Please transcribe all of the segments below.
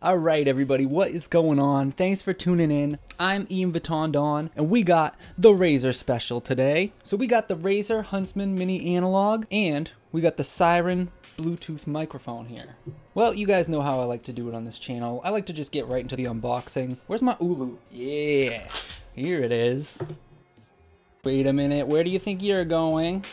Alright everybody, what is going on? Thanks for tuning in. I'm Ian Vitondon, and we got the Razer special today. So we got the Razer Huntsman Mini Analog, and we got the Seiren Bluetooth microphone here. Well, you guys know how I like to do it on this channel. I like to just get right into the unboxing. Where's my Ulu? Yeah, here it is. Wait a minute, where do you think you're going?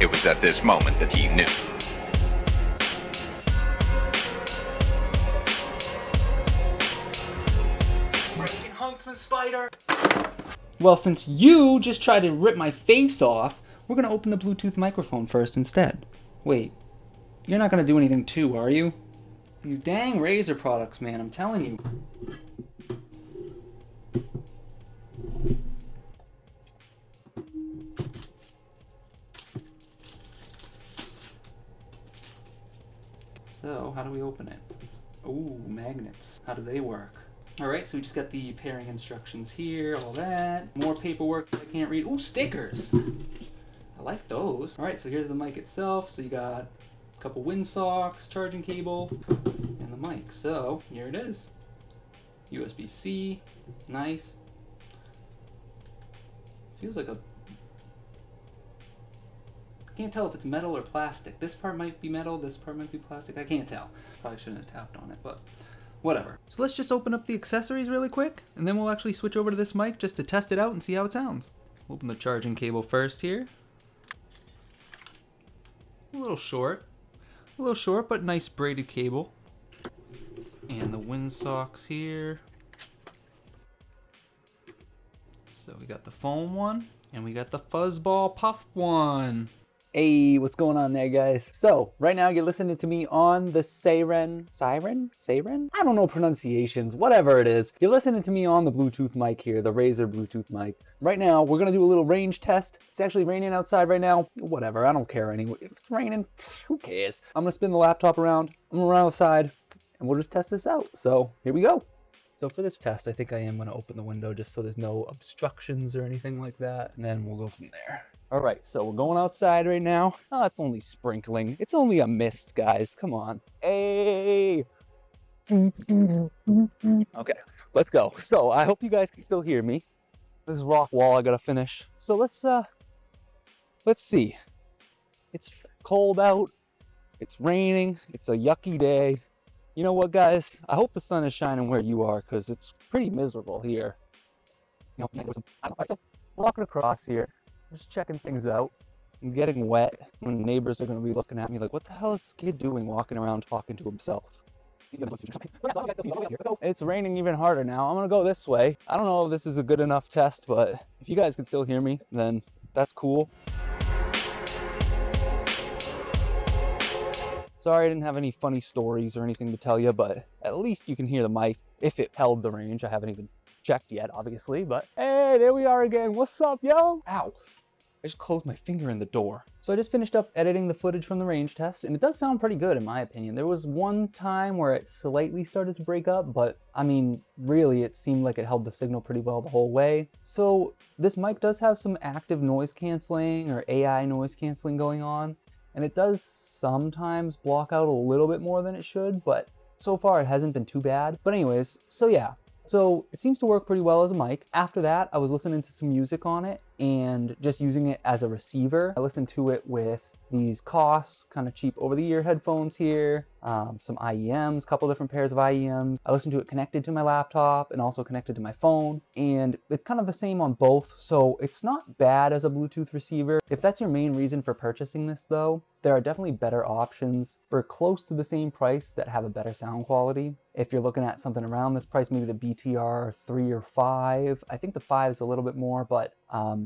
It was at this moment that he knew. Freaking Huntsman spider! Well, since you just tried to rip my face off, we're gonna open the Bluetooth microphone first instead. Wait, you're not gonna do anything too, are you? These dang Razer products, man, I'm telling you. So, how do we open it? Ooh, magnets. How do they work? Alright, so we just got the pairing instructions here, all that. More paperwork that I can't read. Ooh, stickers! I like those. Alright, so here's the mic itself. So you got a couple windsocks, charging cable, and the mic. So, here it is. USB-C. Nice. Feels like a... Can't tell if it's metal or plastic. This part might be metal, this part might be plastic. I can't tell. Probably shouldn't have tapped on it, but whatever. So let's just open up the accessories really quick, and then we'll actually switch over to this mic just to test it out and see how it sounds. Open the charging cable first here. A little short, but nice braided cable. And the windsocks here. So we got the foam one, and we got the fuzzball puff one. Hey, what's going on there, guys? So, right now you're listening to me on the Seiren? I don't know pronunciations, whatever it is. You're listening to me on the Bluetooth mic here, the Razer Bluetooth mic. Right now, we're gonna do a little range test. It's actually raining outside right now. Whatever, I don't care anyway. If it's raining, who cares? I'm gonna spin the laptop around, I'm gonna run outside, and we'll just test this out. So, here we go. So for this test, I think I am gonna open the window just so there's no obstructions or anything like that, and then we'll go from there. All right, so we're going outside right now. Oh, it's only sprinkling. It's only a mist, guys. Come on. Hey. Okay, let's go. So I hope you guys can still hear me. This is rock wall I gotta finish. So let's see. It's cold out. It's raining. It's a yucky day. You know what, guys? I hope the sun is shining where you are, because it's pretty miserable here. You know, so walking across here. Just checking things out. I'm getting wet. When neighbors are going to be looking at me like, what the hell is Skit doing walking around talking to himself? It's raining even harder now. I'm going to go this way. I don't know if this is a good enough test, but if you guys can still hear me, then that's cool. Sorry I didn't have any funny stories or anything to tell you, but at least you can hear the mic if it held the range. I haven't even checked yet, obviously, but hey, there we are again. What's up, yo? Ow. I just closed my finger in the door. So I just finished up editing the footage from the range test, and it does sound pretty good in my opinion. There was one time where it slightly started to break up, but I mean, really, it seemed like it held the signal pretty well the whole way. So this mic does have some active noise canceling or AI noise canceling going on, and it does sometimes block out a little bit more than it should, but so far it hasn't been too bad. But anyways, so yeah. So it seems to work pretty well as a mic. After that, I was listening to some music on it and just using it as a receiver. I listened to it with these Koss, kind of cheap over-the-ear headphones here, some IEMs, a couple different pairs of IEMs. I listened to it connected to my laptop and also connected to my phone, and it's kind of the same on both, so it's not bad as a Bluetooth receiver. If that's your main reason for purchasing this though, there are definitely better options for close to the same price that have a better sound quality. If you're looking at something around this price, maybe the BTR 3 or 5, I think the 5 is a little bit more, but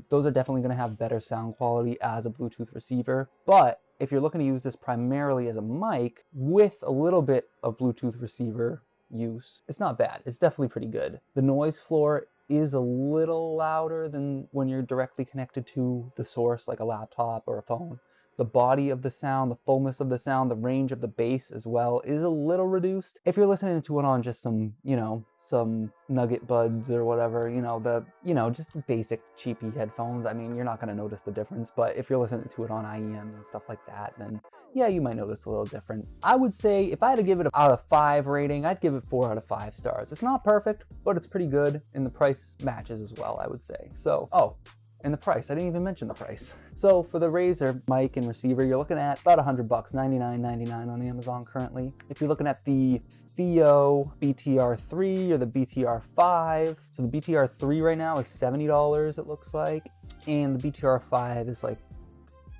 those are definitely going to have better sound quality as a Bluetooth receiver. But if you're looking to use this primarily as a mic with a little bit of Bluetooth receiver use, it's not bad. It's definitely pretty good. The noise floor is a little louder than when you're directly connected to the source like a laptop or a phone. the body of the sound, the fullness of the sound, the range of the bass as well is a little reduced. If you're listening to it on just some, you know, some Nugget Buds or whatever, just the basic cheapy headphones, I mean, you're not going to notice the difference. But if you're listening to it on IEMs and stuff like that, then yeah, you might notice a little difference. I would say if I had to give it an out of 5 rating, I'd give it 4 out of 5 stars. It's not perfect, but it's pretty good, and the price matches as well, I would say. So, and the price, I didn't even mention the price. So for the Razer mic and receiver, you're looking at about $100, $99.99 on Amazon currently. If you're looking at the Theo BTR3 or the BTR5, so the BTR3 right now is $70, it looks like, and the BTR5 is like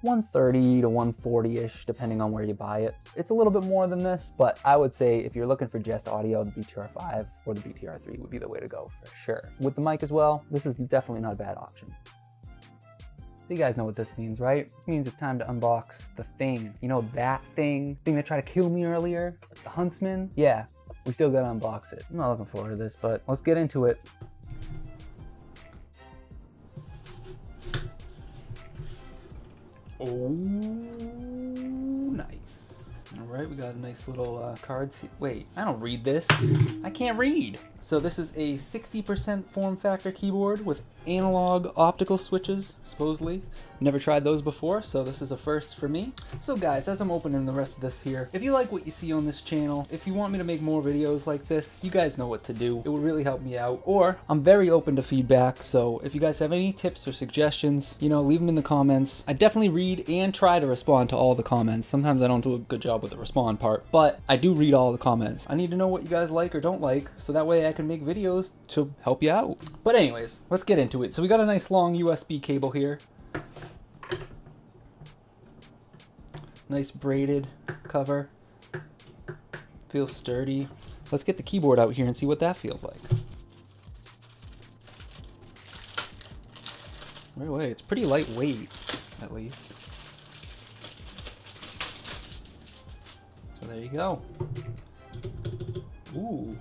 $130 to $140-ish, depending on where you buy it. It's a little bit more than this, but I would say if you're looking for just audio, the BTR5 or the BTR3 would be the way to go for sure. With the mic as well, this is definitely not a bad option. So you guys know what this means, right? This means it's time to unbox the thing. You know that thing that tried to kill me earlier? The Huntsman? Yeah, we still gotta unbox it. I'm not looking forward to this, but let's get into it. Oh, nice. All right, we got a nice little card. Wait, I don't read this. I can't read. So this is a 60% form factor keyboard with analog optical switches, supposedly. Never tried those before, so this is a first for me. So guys, as I'm opening the rest of this here, if you like what you see on this channel, if you want me to make more videos like this, you guys know what to do. It would really help me out. Or I'm very open to feedback, so if you guys have any tips or suggestions, leave them in the comments. I definitely read and try to respond to all the comments. Sometimes I don't do a good job with the respond part, but I do read all the comments. I need to know what you guys like or don't like, so that way I can make videos to help you out. But anyways, let's get into it. So we got a nice long USB cable here. Nice braided cover. Feels sturdy. Let's get the keyboard out here and see what that feels like. Right away, it's pretty lightweight, at least. So there you go. Ooh.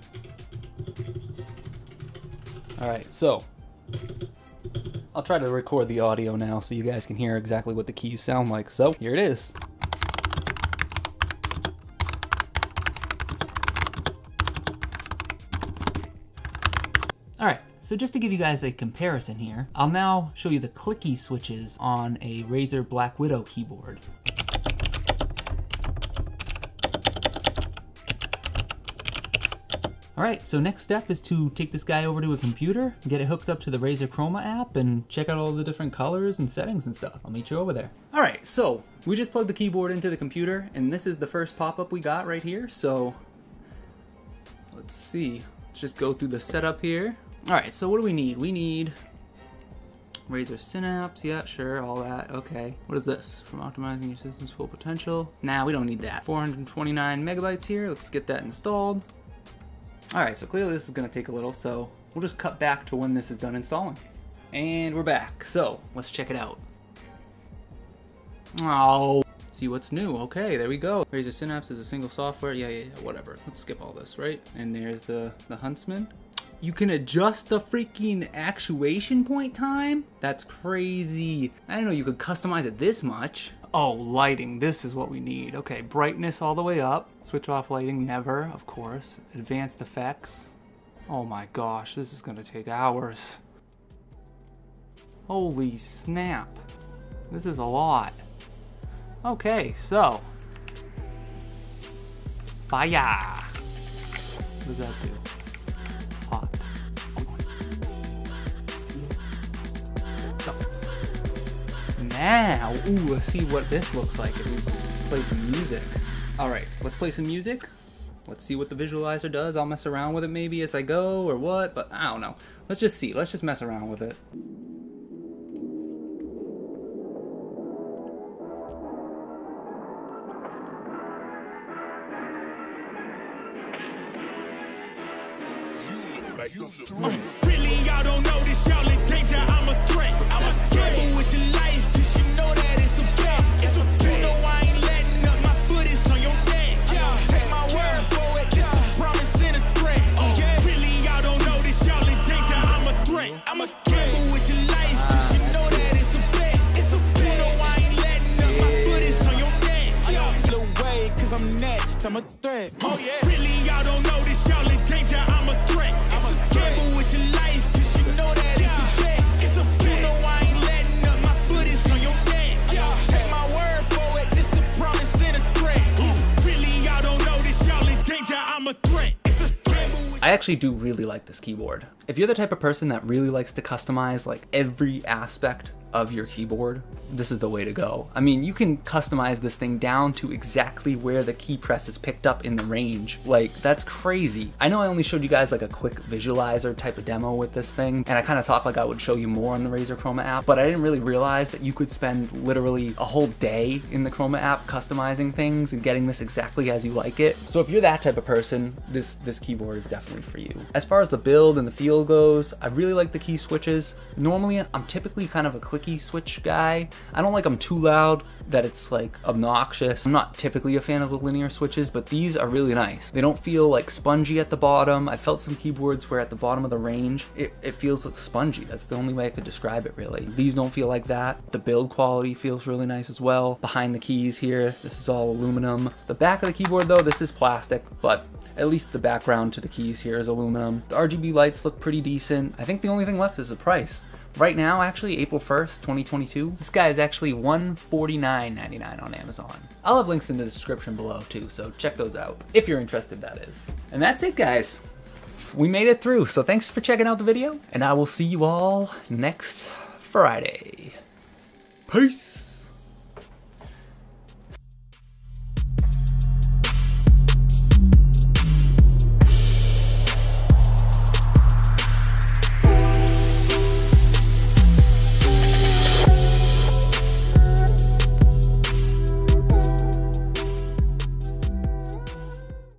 Alright, so I'll try to record the audio now so you guys can hear exactly what the keys sound like. So here it is. Alright, so just to give you guys a comparison here, I'll now show you the clicky switches on a Razer Black Widow keyboard. Alright, so next step is to take this guy over to a computer, get it hooked up to the Razer Chroma app, and check out all the different colors and settings and stuff. I'll meet you over there. Alright, so we just plugged the keyboard into the computer, and this is the first pop-up we got right here, so let's see. Let's just go through the setup here. Alright, so what do we need? We need Razer Synapse, yeah, sure, all that, okay. What is this? From optimizing your system's full potential? Nah, we don't need that. 429 megabytes here, let's get that installed. Alright, so clearly this is going to take a little, so we'll just cut back to when this is done installing. And we're back, so let's check it out. Oh, see what's new. Okay, there we go. Razer Synapse is a single software. Yeah, whatever. Let's skip all this, right? And there's the Huntsman. You can adjust the freaking actuation point time? That's crazy. I didn't know you could customize it this much. Oh, lighting, this is what we need. Okay, brightness all the way up. Switch off lighting, never, of course. Advanced effects. Oh my gosh, this is gonna take hours. Holy snap. This is a lot. Okay, so. Fire. What does that do? Hot. Now, ooh, let's see what this looks like if we play some music. Alright, let's play some music. Let's see what the visualizer does. I'll mess around with it maybe as I go or what, but I don't know. Let's just see. Let's just mess around with it. Really, y'all don't know this, y'all in danger, I'm a threat. I'm a gamble with your life, cause you know that it's okay. It's okay. You know I ain't letting up, my foot is on your neck. Take my word for it, it's a promise and a threat. Really, y'all don't know this, y'all in danger, I'm a threat. I'm a gamble with your life, cause you know that it's a bet. It's okay. You know I ain't letting up, my foot is I actually do really like this keyboard. If you're the type of person that really likes to customize like every aspect of your keyboard, this is the way to go. I mean, you can customize this thing down to exactly where the key press is picked up in the range. Like, that's crazy. I know I only showed you guys like a quick visualizer type of demo with this thing, and I kind of talked like I would show you more on the Razer Chroma app, but I didn't really realize that you could spend literally a whole day in the Chroma app customizing things and getting this exactly as you like it. So if you're that type of person, this keyboard is definitely for you. As far as the build and the feel goes, I really like the key switches. Normally, I'm typically kind of a clicky switch guy. I don't like them too loud that it's like obnoxious. I'm not typically a fan of the linear switches, but these are really nice. They don't feel like spongy at the bottom. I felt some keyboards where at the bottom of the range, it feels like spongy. That's the only way I could describe it really. These don't feel like that. The build quality feels really nice as well. Behind the keys here, this is all aluminum. The back of the keyboard though, this is plastic, but at least the background to the keys here is aluminum. The RGB lights look pretty decent. I think the only thing left is the price. Right now, actually, April 1st, 2022, this guy is actually $149.99 on Amazon. I'll have links in the description below too, so check those out, if you're interested, that is. And that's it, guys. We made it through, so thanks for checking out the video, and I will see you all next Friday. Peace!